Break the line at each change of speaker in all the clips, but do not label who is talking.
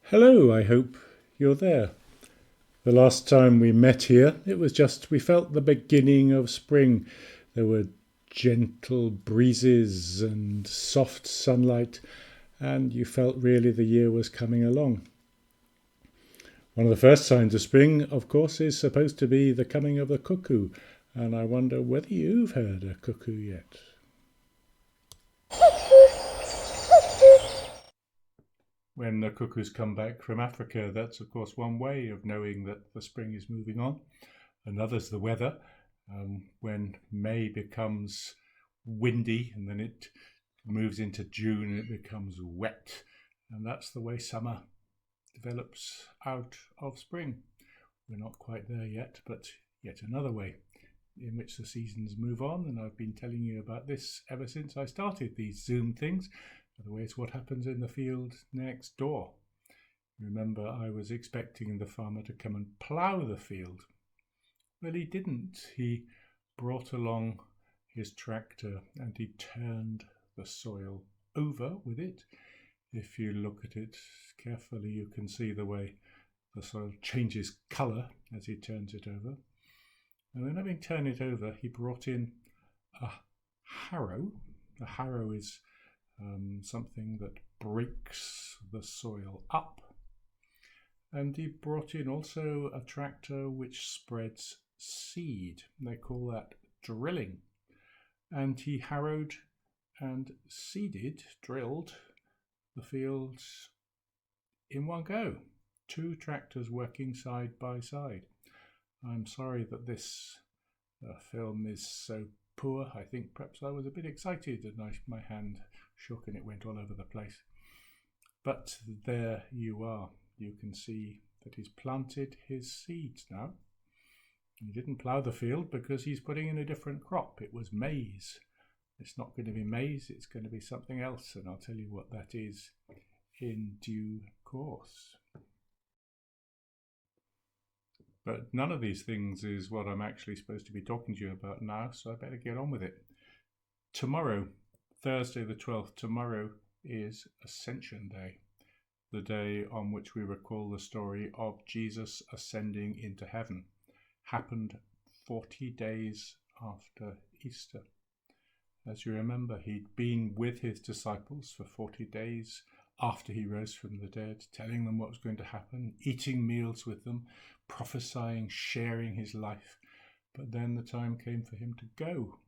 Hello, I hope you're there. The last time we met here, it was just we felt the beginning of spring. There were gentle breezes and soft sunlight, and you felt really the year was coming along. One of the first signs of spring, of course, is supposed to be the coming of the cuckoo, and I wonder whether you've heard a cuckoo yet. When the cuckoos come back from Africa, that's of course one way of knowing that the spring is moving on. Another's the weather. When May becomes windy and then it moves into June and it becomes wet. And that's the way summer develops out of spring. We're not quite there yet, but yet another way in which the seasons move on. And I've been telling you about this ever since I started these Zoom things. By the way, it's what happens in the field next door. Remember, I was expecting the farmer to come and plough the field. Well, he didn't. He brought along his tractor and he turned the soil over with it. If you look at it carefully, you can see the way the soil changes colour as he turns it over. And then having turned it over, he brought in a harrow. A harrow is something that breaks the soil up. And he brought in also a tractor which spreads seed. They call that drilling. And he harrowed and seeded, drilled the fields in one go. 2 tractors working side by side. I'm sorry that this film is so poor. I think perhaps I was a bit excited and my hand shook and it went all over the place. But there you are. You can see that he's planted his seeds now. He didn't plough the field because he's putting in a different crop. It was maize. It's not going to be maize, it's going to be something else, and I'll tell you what that is in due course. But none of these things is what I'm actually supposed to be talking to you about now, so I better get on with it. Tomorrow, Thursday the 12th, tomorrow is Ascension Day, the day on which we recall the story of Jesus ascending into heaven. Happened 40 days after Easter. As you remember, he'd been with his disciples for 40 days after he rose from the dead, telling them what was going to happen, eating meals with them, prophesying, sharing his life. But then the time came for him to go.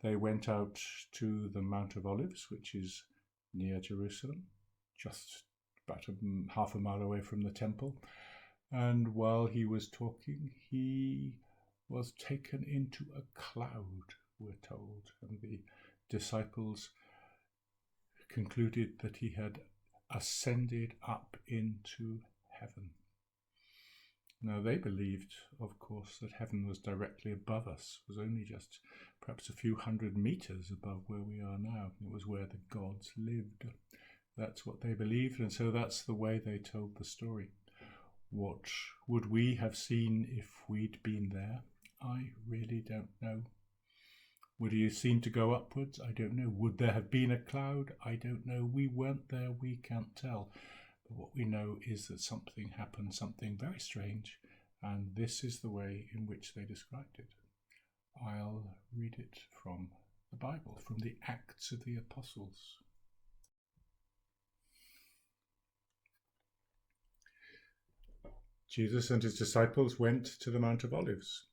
They went out to the Mount of Olives, which is near Jerusalem, just about half a mile away from the temple. And while he was talking, he was taken into a cloud, we're told. And the disciples concluded that he had ascended up into heaven. Now they believed, of course, that heaven was directly above us, was only just perhaps a few hundred meters above where we are now. It was where the gods lived. That's what they believed, and so that's the way they told the story. What would we have seen if we'd been there? I really don't know. Would he have seemed to go upwards? I don't know. Would there have been a cloud? I don't know. We weren't there. We can't tell. But what we know is that something happened, something very strange, and this is the way in which they described it. I'll read it from the Bible, from the Acts of the Apostles. Jesus and his disciples went to the Mount of Olives,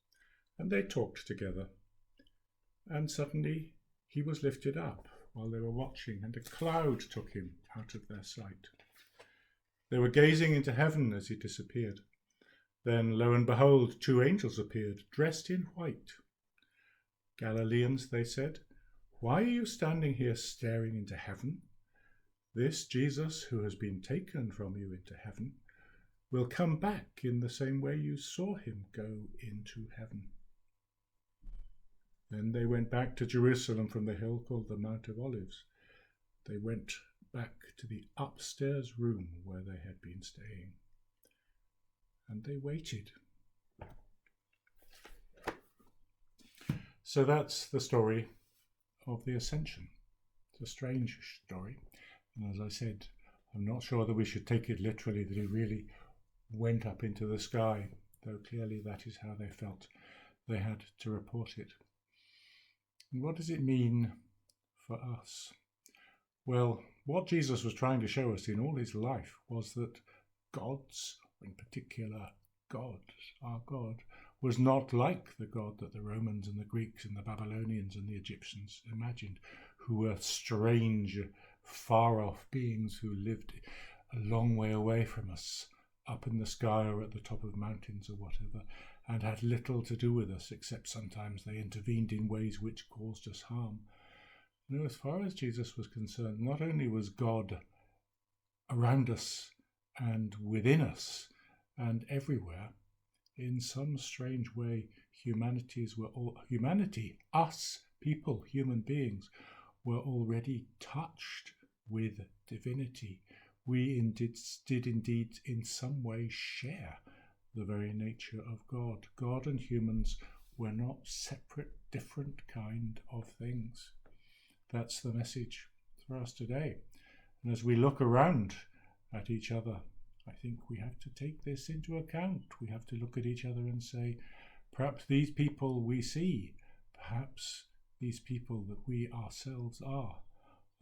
and they talked together. And suddenly he was lifted up while they were watching, and a cloud took him out of their sight. They were gazing into heaven as he disappeared. Then, lo and behold, 2 angels appeared, dressed in white. Galileans, they said, why are you standing here staring into heaven? This Jesus who has been taken from you into heaven will come back in the same way you saw him go into heaven. Then they went back to Jerusalem from the hill called the Mount of Olives. they went back to the upstairs room where they had been staying, and they waited. So that's the story of the Ascension. It's a strange story, and as I said, I'm not sure that we should take it literally that he really went up into the sky, though clearly that is how they felt they had to report it. And what does it mean for us? Well, what Jesus was trying to show us in all his life was that God's, in particular God, our God, was not like the God that the Romans and the Greeks and the Babylonians and the Egyptians imagined, who were strange, far-off beings who lived a long way away from us, up in the sky or at the top of mountains or whatever, and had little to do with us, except sometimes they intervened in ways which caused us harm. No, as far as Jesus was concerned, not only was God around us and within us and everywhere, in some strange way, humanity, us, people, human beings, were already touched with divinity. We did indeed in some way share the very nature of God. God and humans were not separate, different kind of things. That's the message for us today. And as we look around at each other, I think we have to take this into account. We have to look at each other and say, perhaps these people we see, perhaps these people that we ourselves are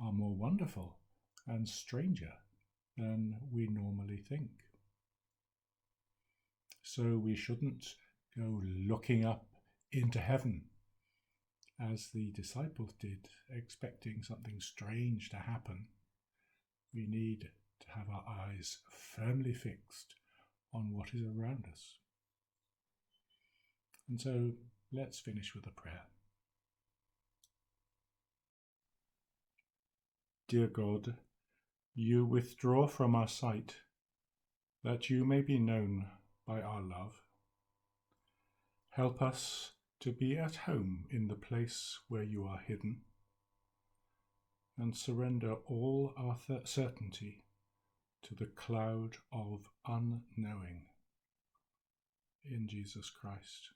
more wonderful and stranger than we normally think. So we shouldn't go looking up into heaven as the disciples did, expecting something strange to happen. We need to have our eyes firmly fixed on what is around us. And so let's finish with a prayer. Dear God, you withdraw from our sight that you may be known by our love. Help us to be at home in the place where you are hidden, and surrender all our certainty to the cloud of unknowing. In Jesus Christ.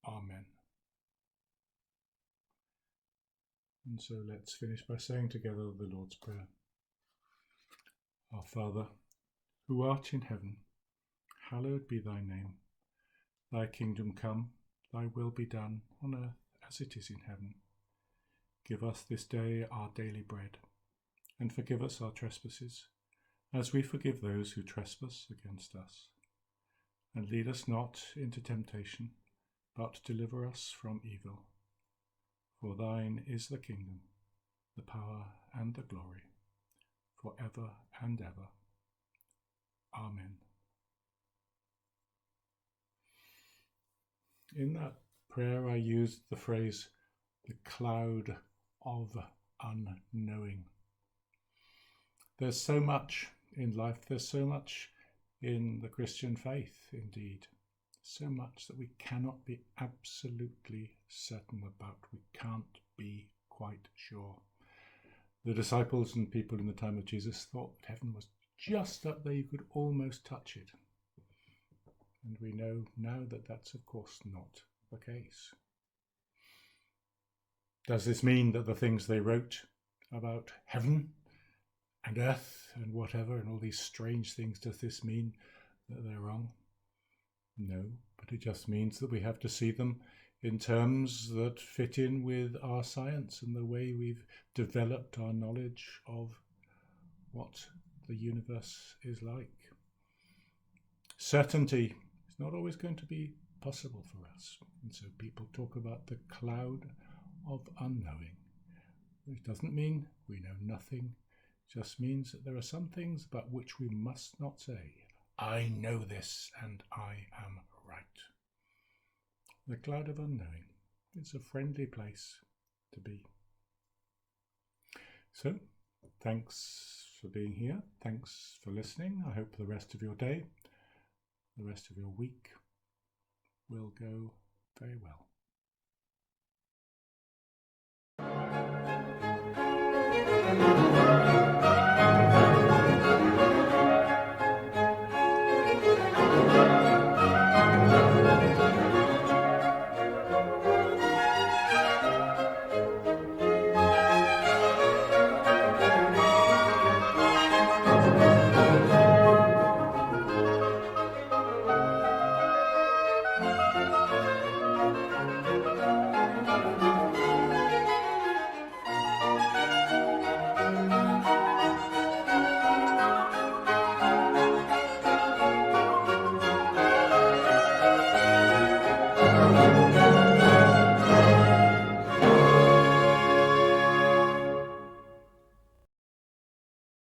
Amen. And so let's finish by saying together the Lord's Prayer. Our Father, who art in heaven, hallowed be thy name. Thy kingdom come, thy will be done on earth as it is in heaven. Give us this day our daily bread, and forgive us our trespasses, as we forgive those who trespass against us. And lead us not into temptation, but deliver us from evil. For thine is the kingdom, the power and the glory, for ever and ever. Amen. In that prayer I used the phrase, the cloud of unknowing. There's so much in life, there's so much in the Christian faith, indeed. So much that we cannot be absolutely certain about. We can't be quite sure. The disciples and people in the time of Jesus thought that heaven was just up there, you could almost touch it. And we know now that that's of course not the case. Does this mean that the things they wrote about heaven and earth and whatever and all these strange things, does this mean that they're wrong? No, but it just means that we have to see them in terms that fit in with our science and the way we've developed our knowledge of what the universe is like. Certainty is not always going to be possible for us, and so people talk about the cloud of unknowing, which doesn't mean we know nothing, it just means that there are some things about which we must not say, I know this and I am right. The cloud of unknowing. It's a friendly place to be. So, thanks for being here. Thanks for listening. I hope the rest of your day, the rest of your week will go very well.